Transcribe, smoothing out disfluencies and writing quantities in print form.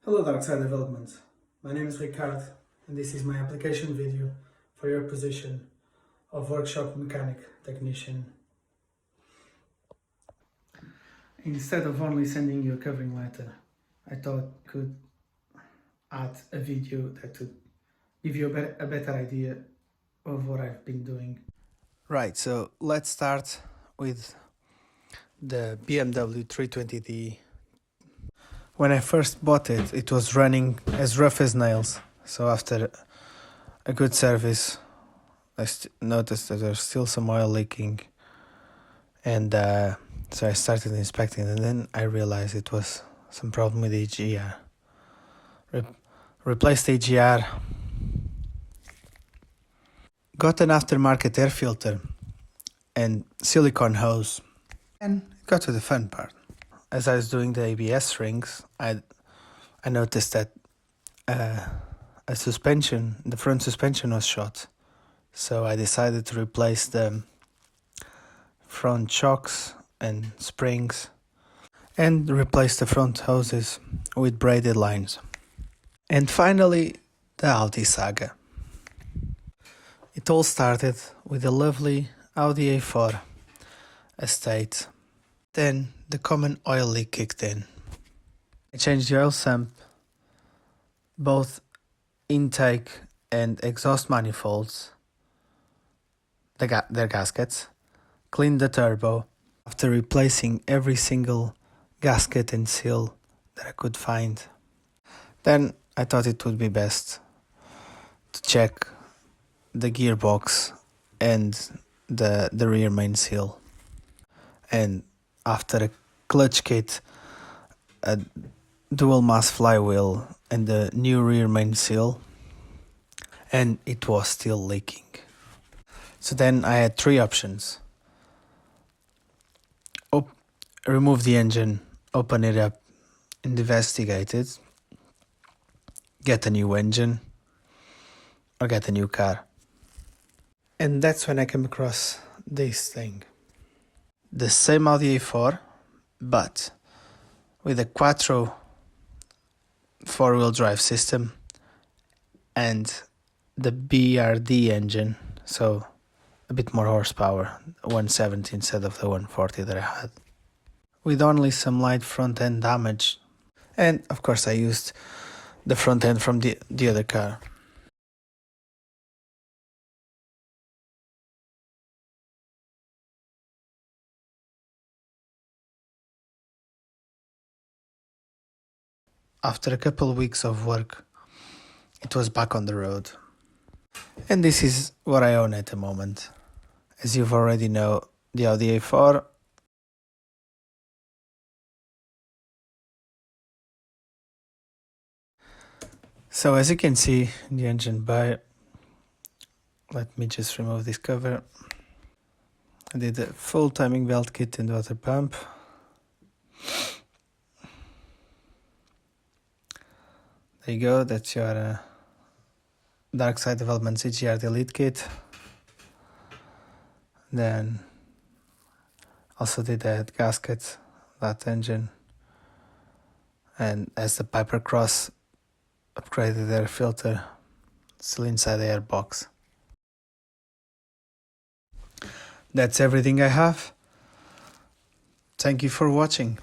Hello DARKSIDE Development, my name is Ricard and this is my application video for your position of workshop mechanic technician. Instead of only sending you a covering letter, I thought I could add a video that would give you a better idea of what I've been doing. Right, so let's start with the BMW 320d. When I first bought it, it was running as rough as nails. So after a good service, I noticed that there's still some oil leaking. And so I started inspecting, and then I realized it was some problem with the EGR. Replaced the EGR. Got an aftermarket air filter and silicone hose. And got to the fun part. As I was doing the ABS rings, I noticed that the front suspension was shot. So I decided to replace the front shocks and springs and replace the front hoses with braided lines. And finally, the Audi saga. It all started with a lovely Audi A4 estate. Then the common oil leak kicked in. I changed the oil sump, both intake and exhaust manifolds, their gaskets, cleaned the turbo after replacing every single gasket and seal that I could find. Then I thought it would be best to check the gearbox and the rear main seal. And after a clutch kit, a dual mass flywheel and the new rear main seal, and it was still leaking. So then I had three options. Remove the engine, open it up, and investigate it. Get a new engine, or get a new car. And that's when I came across this thing. The same Audi A4, but with a Quattro four-wheel drive system and the BRD engine, so a bit more horsepower, 170 instead of the 140 that I had, with only some light front end damage. And of course I used the front end from the other car. After a couple of weeks of work, it was back on the road. And this is what I own at the moment. As you've already know, the Audi A4. So as you can see in the engine bay, let me just remove this cover. I did a full timing belt kit and water pump. There you go, that's your DARKSIDE Development CGR Delete kit. Then also did that gasket, that engine, and as the Piper Cross upgraded air filter, still inside the air box. That's everything I have. Thank you for watching.